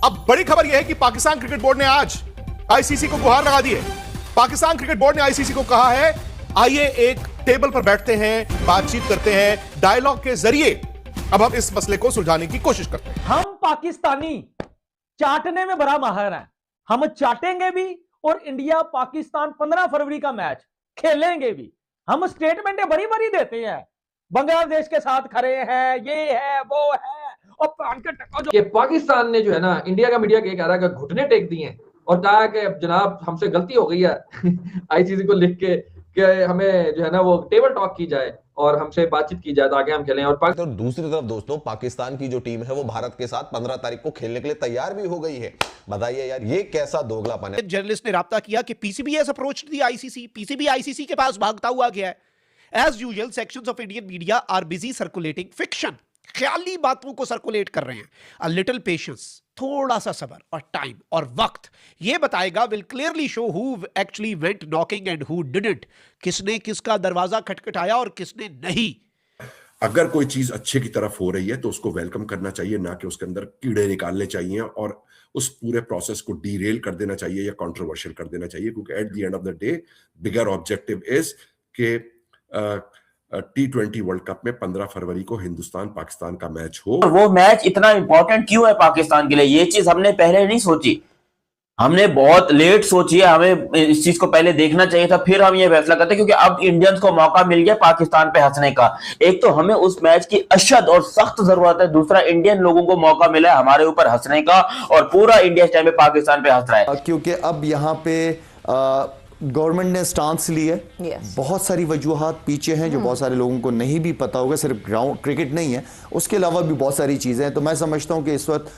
अब बड़ी खबर यह है कि पाकिस्तान क्रिकेट बोर्ड ने आज आईसीसी को गुहार लगा दी है। पाकिस्तान क्रिकेट बोर्ड ने आईसीसी को कहा है, आइए एक टेबल पर बैठते हैं, बातचीत करते हैं, डायलॉग के जरिए अब हम इस मसले को सुलझाने की कोशिश करते हैं। हम पाकिस्तानी चाटने में बड़ा माहिर हैं, हम चाटेंगे भी और इंडिया पाकिस्तान 15 फरवरी का मैच खेलेंगे भी। हम स्टेटमेंटें बड़ी बड़ी देते हैं, बांग्लादेश के साथ खड़े हैं, ये है वो है, और पान के टक्का जो कि पाकिस्तान ने जो है ना, इंडिया का मीडिया कह रहा है कि घुटने टेक दिए हैं और कहा है कि जनाब हमसे गलती हो गई है आईसीसी को लिख के कि हमें जो है ना वो टेबल टॉक की जाए और हमसे बातचीत की जाए ताकि हम खेलें। और तो दूसरी तरफ दोस्तों, पाकिस्तान की जो टीम है वो भारत के साथ 15 तारीख को खेलने के लिए तैयार भी हो गई है। बताइए यार, ये कैसा दोगलापन है। जर्नलिस्ट ने राब्ता किया कि PCB has approached the ICC. PCB ICC के पास भागता हुआ गया है। As usual sections of Indian media are busy circulating fiction. ख्याली बातों को सर्कुलेट कर रहे हैं। अ लिटिल पेशेंस, थोड़ा सा सब्र और टाइम और वक्त ये बताएगा, will clearly show who actually went knocking and who didn't. किसने किसका दरवाजा खटखटाया और किसने नहीं। अगर कोई चीज अच्छे की तरफ हो रही है तो उसको वेलकम करना चाहिए, ना कि उसके अंदर कीड़े निकालने चाहिए और उस पूरे प्रोसेस को डीरेल कर देना चाहिए या कंट्रोवर्शियल कर देना चाहिए। क्योंकि at the end of the day bigger objective is के T20 वर्ल्ड कप में 15 फरवरी को हिंदुस्तान पाकिस्तान का मैच हो। वो मैच इतना इंपॉर्टेंट क्यों है पाकिस्तान के लिए, ये चीज हमने पहले नहीं सोची। हमने बहुत लेट सोची है, हमें इस चीज को पहले देखना चाहिए था, फिर हम ये फैसला करते, क्योंकि अब इंडियंस को मौका मिल गया पाकिस्तान पे हंसने का। एक तो हमें उस मैच की अशद और सख्त जरूरत है, दूसरा इंडियन लोगों को मौका मिला है हमारे ऊपर हंसने का, और पूरा इंडिया इस टाइम पे पाकिस्तान पे हंस रहा है। क्योंकि अब यहाँ पे गवर्नमेंट ने स्टांस ली है। बहुत सारी वजूहात पीछे हैं जो बहुत सारे लोगों को नहीं भी पता होगा। सिर्फ ग्राउंड क्रिकेट नहीं है, उसके अलावा भी बहुत सारी चीज़ें हैं। तो मैं समझता हूं कि इस वक्त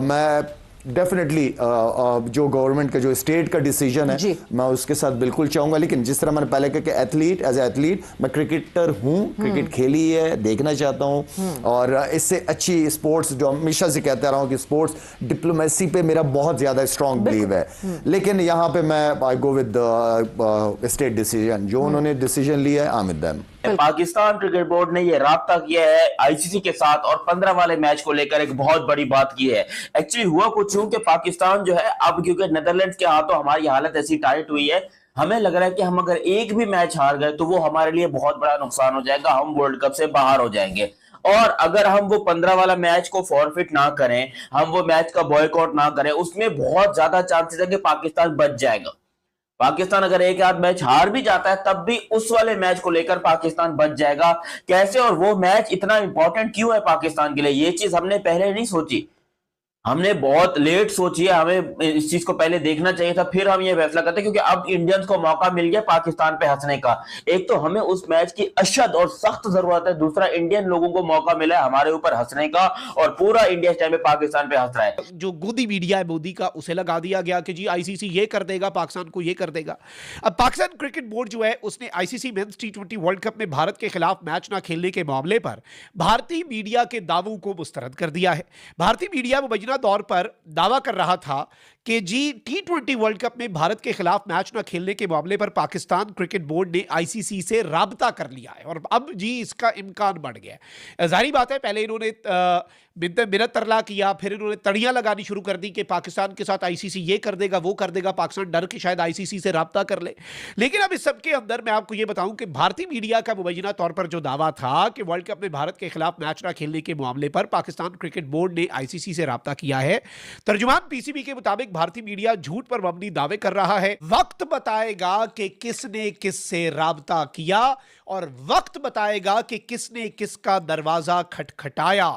मैं डेफिनेटली जो गवर्नमेंट का जो स्टेट का डिसीजन है मैं उसके साथ बिल्कुल चाहूंगा। लेकिन जिस तरह मैंने पहले कहा कि एथलीट एज एथलीट मैं क्रिकेटर हूं, क्रिकेट खेली है, देखना चाहता हूं, और इससे अच्छी स्पोर्ट्स जो हमेशा से कहता रहा हूं कि स्पोर्ट्स डिप्लोमेसी पे मेरा बहुत ज्यादा स्ट्रांग बिलीव है। लेकिन यहाँ पे मैं आई गो विद स्टेट डिसीजन, जो उन्होंने डिसीजन लिया है I am with them. Pakistan cricket board ने ये राब्ता किया है आईसीसी के साथ और 15 वाले मैच को लेकर एक बहुत बड़ी बात की है। एक्चुअली हुआ कुछ यूं कि पाकिस्तान जो है अब, क्योंकि नेदरलैंड्स के हाथों हमारी हालत ऐसी टाइट हुई है, हमें लग रहा है कि हम अगर एक भी मैच हार गए तो वो हमारे लिए बहुत बड़ा नुकसान हो जाएगा, हम वर्ल्ड कप से बाहर हो जाएंगे। और अगर हम वो 15 वाला मैच को फॉरफिट ना करें, हम वो मैच का बॉयकॉट ना करें, उसमें बहुत ज्यादा चांसेस है कि पाकिस्तान बच जाएगा। पाकिस्तान अगर एक आध मैच हार भी जाता है तब भी उस वाले मैच को लेकर पाकिस्तान बच जाएगा। कैसे, और वो मैच इतना इंपॉर्टेंट क्यों है पाकिस्तान के लिए, ये चीज हमने पहले नहीं सोची। हमने बहुत लेट सोची है, हमें इस चीज को पहले देखना चाहिए था, फिर हम ये फैसला करते, क्योंकि अब इंडियंस को मौका मिल गया पाकिस्तान पे हंसने का। एक तो हमें उस मैच की अशद और सख्त जरूरत है, दूसरा इंडियन लोगों को मौका मिला है हमारे ऊपर हंसने का, और पूरा इंडिया इस टाइम पे पाकिस्तान पे हंस रहा है। जो गोदी मीडिया है मोदी का, उसे लगा दिया गया कि जी आईसीसी ये कर देगा, पाकिस्तान को ये कर देगा। अब पाकिस्तान क्रिकेट बोर्ड जो है उसने ICC men's T20 world cup में भारत के खिलाफ मैच ना खेलने के मामले पर भारतीय मीडिया के दावों को मुस्तरद कर दिया है। भारतीय मीडिया मुबैना तौर पर दावा कर रहा था कि जी T20 वर्ल्ड कप में भारत के खिलाफ मैच न खेलने के मामले पर पाकिस्तान क्रिकेट बोर्ड ने आईसीसी से राब्ता कर लिया है और अब जी इसका इम्कान बढ़ गया है। जाहिर बात है, पहले इन्होंने मिन्नत तरला किया, फिर इन्होंने तड़ियां लगानी शुरू कर दी कि पाकिस्तान के साथ आईसीसी ये कर देगा, वो कर देगा, पाकिस्तान डर के शायद आईसीसी से राब्ता कर ले। लेकिन अब इस सब के अंदर मैं आपको ये बताऊं कि भारतीय मीडिया का मुबैना तौर पर जो दावा था कि वर्ल्ड कप में भारत के खिलाफ मैच न खेलने के मामले पर पाकिस्तान क्रिकेट बोर्ड ने आईसीसी से राब्ता किया है, तर्जुमान पीसीबी के मुताबिक भारतीय मीडिया झूठ पर मबनी दावे कर रहा है। वक्त बताएगा कि किसने किससे राब्ता किया और वक्त बताएगा कि किसने किसका दरवाजा खटखटाया।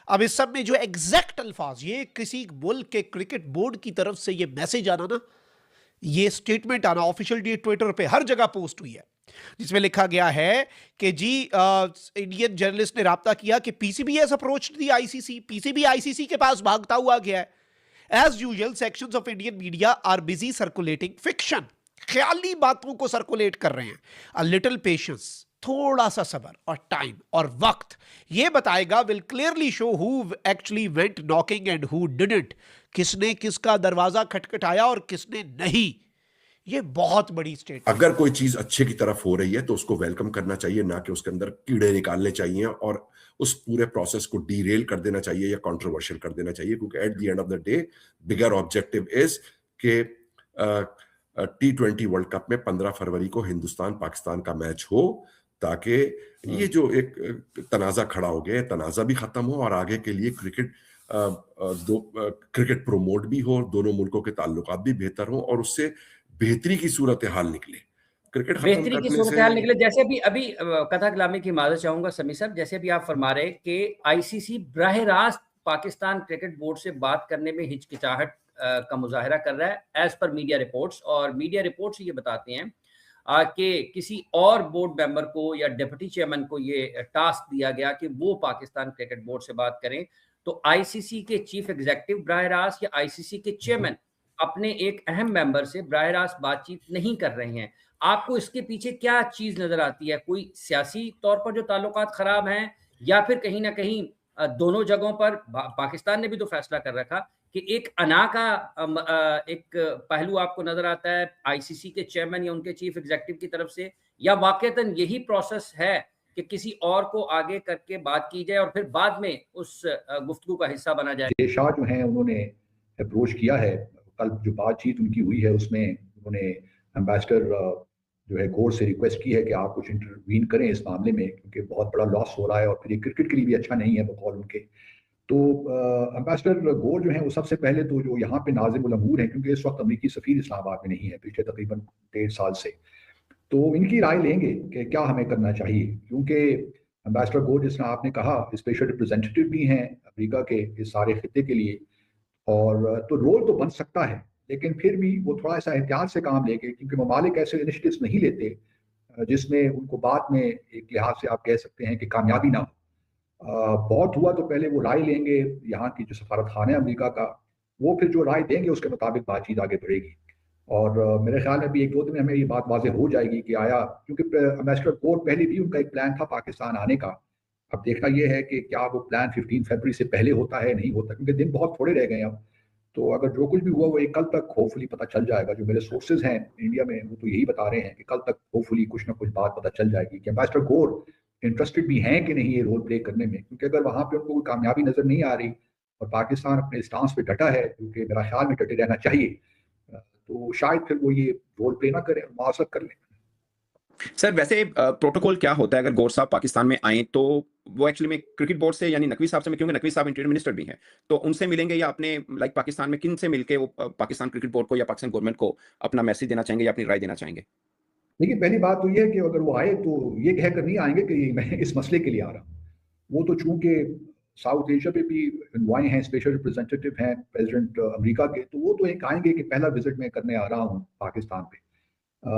अब इस सब में जो एग्जैक्ट अल्फाज, ये किसी मुल्क के क्रिकेट बोर्ड की तरफ से ये मैसेज आना ना, ये स्टेटमेंट आना ऑफिशियल ट्विटर पे हर जगह पोस्ट हुई है, जिसमें लिखा गया है कि जी इंडियन जर्नलिस्ट ने राब्ता किया कि PCB has approached the ICC. PCB ICC के पास भागता हुआ गया है। As usual sections of Indian media are busy circulating fiction. ख्याली बातों को सर्कुलेट कर रहे हैं। अ लिटिल पेशेंस, थोड़ा सा सब्र और टाइम और वक्त ये बताएगा, will clearly show who actually went knocking and who didn't. किसने किसका दरवाजा खटखटाया और किसने नहीं। ये बहुत बड़ी स्टेट। अगर कोई चीज अच्छे की तरफ हो रही है तो उसको वेलकम करना चाहिए, ना कि उसके अंदर कीड़े निकालने चाहिए और उस पूरे प्रोसेस को डीरेल कर देना चाहिए या कंट्रोवर्शियल कर देना चाहिए, क्योंकि at the end of the day bigger objective is के T20 वर्ल्ड कप में 15 फरवरी को हिंदुस्तान पाकिस्तान का मैच हो, ताकि ये जो एक तनाजा खड़ा हो गया, तनाजा भी खत्म हो और आगे के लिए क्रिकेट प्रोमोट भी हो, दोनों मुल्कों के ताल्लुकात भी बेहतर हो और उससे बेहतरी की सूरत हाल निकले। क्रिकेट खत्म बेहतरी की करने सूरत हाल से निकले। जैसे अभी कथा कलामी की माजरत चाहूंगा समी साहब, जैसे भी आप फरमा रहे कि आईसीसी बराह रास्त पाकिस्तान क्रिकेट बोर्ड से बात करने में हिचकिचाहट का मुजाहरा कर रहा है एज पर मीडिया रिपोर्ट्स, और मीडिया रिपोर्ट्स ये बताते हैं कि किसी और बोर्ड मेंबर को या डिप्टी चेयरमैन को ये टास्क दिया गया कि वो पाकिस्तान क्रिकेट बोर्ड से बात करें। तो आईसीसी के चीफ एग्जीक्यूटिव बराह रास्त या आईसीसी के चेयरमैन अपने एक अहम मेंबर से बराह रास्त बातचीत नहीं कर रहे हैं। आपको इसके पीछे क्या चीज नजर आती है? कोई सियासी तौर पर जो ताल्लुकात खराब हैं, या फिर कहीं ना कहीं दोनों जगहों पर पाकिस्तान ने भी तो फैसला कर रखा कि एक अना का एक पहलू आपको नजर आता है आईसीसी के चेयरमैन या उनके चीफ एग्जीक्यूटिव की तरफ से, या वाकईतन यही प्रोसेस है कि किसी और को आगे करके बात की जाए और फिर बाद में उस गुफ्तगू का हिस्सा बना जाए? शाह जो हैं उन्होंने अप्रोच किया है, कल जो बातचीत उनकी हुई है उसमें उन्होंने एम्बेसडर जो है गौर से रिक्वेस्ट की है कि आप कुछ इंटरवीन करें इस मामले में, क्योंकि बहुत बड़ा लॉस हो रहा है और फिर ये क्रिकेट के लिए भी अच्छा नहीं है बकौल उनके। तो एम्बेसडर गौर जो है वो सबसे पहले तो जो यहाँ पे नाज़िम उल अमूर हैं, क्योंकि इस वक्त अमरीकी सफ़ीर इस्लामाबाद में नहीं है पिछले तकरीबन 1.5 साल से, तो इनकी राय लेंगे कि क्या हमें करना चाहिए, क्योंकि एम्बेसडर गौर जिस तरह आपने कहा स्पेशल रिप्रेजेंटेटिव भी हैं अमेरिका के इस सारे खित्ते के लिए, और तो रोल तो बन सकता है, लेकिन फिर भी वो थोड़ा सा एहतियात से काम लेंगे, क्योंकि ममालिक ऐसे इनिशिएटिव्स नहीं लेते जिसमें उनको बाद में एक लिहाज से आप कह सकते हैं कि कामयाबी ना हो। बहुत हुआ तो पहले वो राय लेंगे यहाँ की जो सफारत खाना है अमेरिका का, वो फिर जो राय देंगे उसके मुताबिक बातचीत आगे बढ़ेगी। और मेरे ख्याल में भी 1-2 दिन में हमें ये बात वाज़ेह हो जाएगी कि आया, क्योंकि एम्बेसडर गौर पहले भी उनका एक प्लान था पाकिस्तान आने का। अब देखना ये है कि क्या वो प्लान 15 फरवरी से पहले होता है नहीं होता, क्योंकि दिन बहुत थोड़े रह गए अब। तो अगर जो कुछ भी हुआ वो एक कल तक होपफुली पता चल जाएगा। जो मेरे सोर्सेज हैं इंडिया में वो तो यही बता रहे हैं कि कल तक होपफुली कुछ ना कुछ बात पता चल जाएगी कि एम्बेसडर गौर इंटरेस्टेड भी हैं कि नहीं ये रोल प्ले करने में, क्योंकि अगर वहाँ पे उनको कोई कामयाबी नजर नहीं आ रही और पाकिस्तान अपने स्टांस पे डटा है, क्योंकि मेरा ख्याल में डटे रहना चाहिए, तो शायद फिर वो ये रोल प्ले ना करें, मुआवजत कर लें। सर वैसे प्रोटोकॉल क्या होता है अगर गौर साहब पाकिस्तान में आए तो वो एक्चुअली में क्रिकेट बोर्ड से यानी नकवी साहब से, क्योंकि नकवी साहब इंटीरियर मिनिस्टर भी हैं, तो उनसे मिलेंगे या अपने लाइक पाकिस्तान में किन से मिलके वो पाकिस्तान क्रिकेट बोर्ड को या पाकिस्तान गवर्नमेंट को अपना मैसेज देना चाहेंगे या अपनी राय देना चाहेंगे? देखिए पहली बात तो ये है कि अगर वो आए तो ये कहकर नहीं आएंगे कि मैं इस मसले के लिए आ रहा हूँ। वो तो चूंकि साउथ एशिया पे भी इन्वाई हैं, स्पेशल रिप्रेजेंटेटिव हैं प्रेसिडेंट अमेरिका के, तो वो तो एक आएंगे कि पहला विजिट मैं करने आ रहा हूँ पाकिस्तान पे।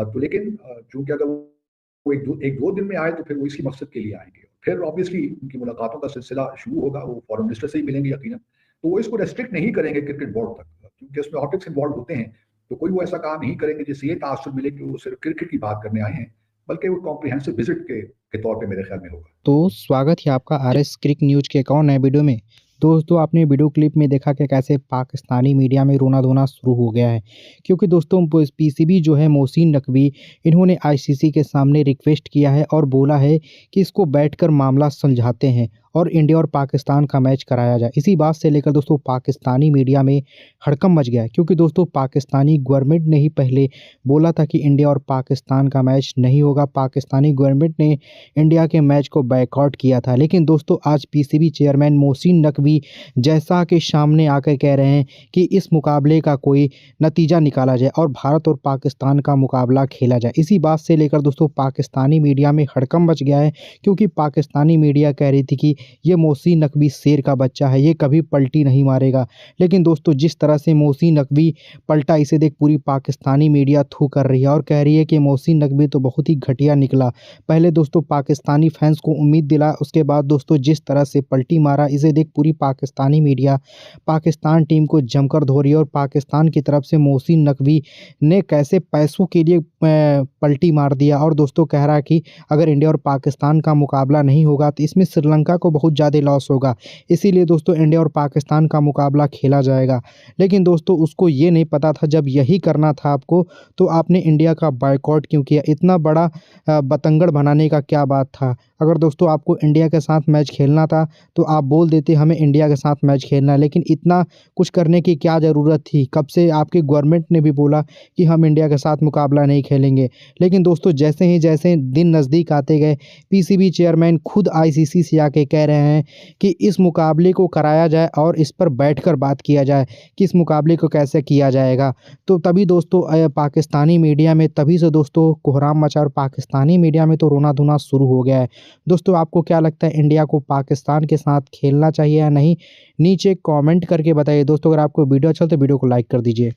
तो लेकिन चूंकि अगर वो एक दो दिन में आए तो फिर वो इसी मकसद के लिए आएंगे। फिर ऑब्वियसली उनकी मुलाकातों का सिलसिला शुरू होगा, वो फॉरेन मिनिस्टर से ही मिलेंगे यकीनन, तो वो इसको रेस्ट्रिक्ट नहीं करेंगे क्रिकेट बोर्ड तक, क्योंकि उसमें ऑप्टिक्स इन्वॉल्व होते हैं, तो कोई वो ऐसा काम नहीं करेंगे जिससे ये तासुर मिले कि वो सिर्फ क्रिकेट की बात करने आए हैं, बल्कि वो कॉम्प्रिहेंसिव विजिट के तौर पे मेरे ख्याल में होगा। तो स्वागत है आपका आरएस क्रिक न्यूज के एक और नए वीडियो में। दोस्तों आपने वीडियो क्लिप में देखा कि कैसे पाकिस्तानी मीडिया में रोना धोना शुरू हो गया है, क्योंकि दोस्तों पीसीबी जो है मोहसिन नकवी, इन्होंने आईसीसी के सामने रिक्वेस्ट किया है और बोला है कि इसको बैठकर मामला सुलझाते हैं और इंडिया और पाकिस्तान का मैच कराया जाए। इसी बात से लेकर दोस्तों पाकिस्तानी मीडिया में हड़कंप मच गया है, क्योंकि दोस्तों पाकिस्तानी गवर्नमेंट ने ही पहले बोला था कि इंडिया और पाकिस्तान का मैच नहीं होगा। पाकिस्तानी गवर्नमेंट ने इंडिया के मैच को बायकॉट किया था, लेकिन दोस्तों आज पीसीबी चेयरमैन मोहसिन नकवी जैसा कि सामने आकर कह रहे हैं कि इस मुकाबले का कोई नतीजा निकाला जाए और भारत और पाकिस्तान का मुकाबला खेला जाए। इसी बात से लेकर दोस्तों पाकिस्तानी मीडिया में हड़कंप मच गया है, क्योंकि पाकिस्तानी मीडिया कह रही थी कि ये मोहसिन नकवी शेर का बच्चा है, ये कभी पलटी नहीं मारेगा। लेकिन दोस्तों जिस तरह से मोहसिन नकवी पलटा, इसे देख पूरी पाकिस्तानी मीडिया थू कर रही है और कह रही है कि मोहसिन नकवी तो बहुत ही घटिया निकला। पहले दोस्तों पाकिस्तानी फैंस को उम्मीद दिला, उसके बाद दोस्तों जिस तरह से पलटी मारा, इसे देख पूरी पाकिस्तानी मीडिया पाकिस्तान टीम को जमकर धो रही है और पाकिस्तान की तरफ से मोहसिन नकवी ने कैसे पैसों के लिए पलटी मार दिया। और दोस्तों कह रहा है कि अगर इंडिया और पाकिस्तान का मुकाबला नहीं होगा तो इसमें श्रीलंका को बहुत ज़्यादा लॉस होगा, इसीलिए दोस्तों इंडिया और पाकिस्तान का मुकाबला खेला जाएगा। लेकिन दोस्तों उसको ये नहीं पता था, जब यही करना था आपको तो आपने इंडिया का बायकॉट क्यों किया? इतना बड़ा बतंगड़ बनाने का क्या बात था? अगर दोस्तों आपको इंडिया के साथ मैच खेलना था तो आप बोल देते हमें इंडिया के साथ मैच खेलना है, लेकिन इतना कुछ करने की क्या ज़रूरत थी? कब से आपकी गवर्नमेंट ने भी बोला कि हम इंडिया के साथ मुकाबला नहीं खेलेंगे। लेकिन दोस्तों जैसे दिन नज़दीक आते गए, पीसीबी चेयरमैन खुद आईसीसी से आके कह रहे हैं कि इस मुकाबले को कराया जाए और इस पर बैठकर बात किया जाए कि इस मुकाबले को कैसे किया जाएगा। तो तभी दोस्तों पाकिस्तानी मीडिया में तभी से दोस्तों कोहराम मचा और पाकिस्तानी मीडिया में तो रोना धोना शुरू हो गया है। दोस्तों आपको क्या लगता है, इंडिया को पाकिस्तान के साथ खेलना चाहिए या नहीं? नीचे कमेंट करके बताइए। दोस्तों अगर आपको वीडियो अच्छा तो वीडियो को लाइक कर दीजिए।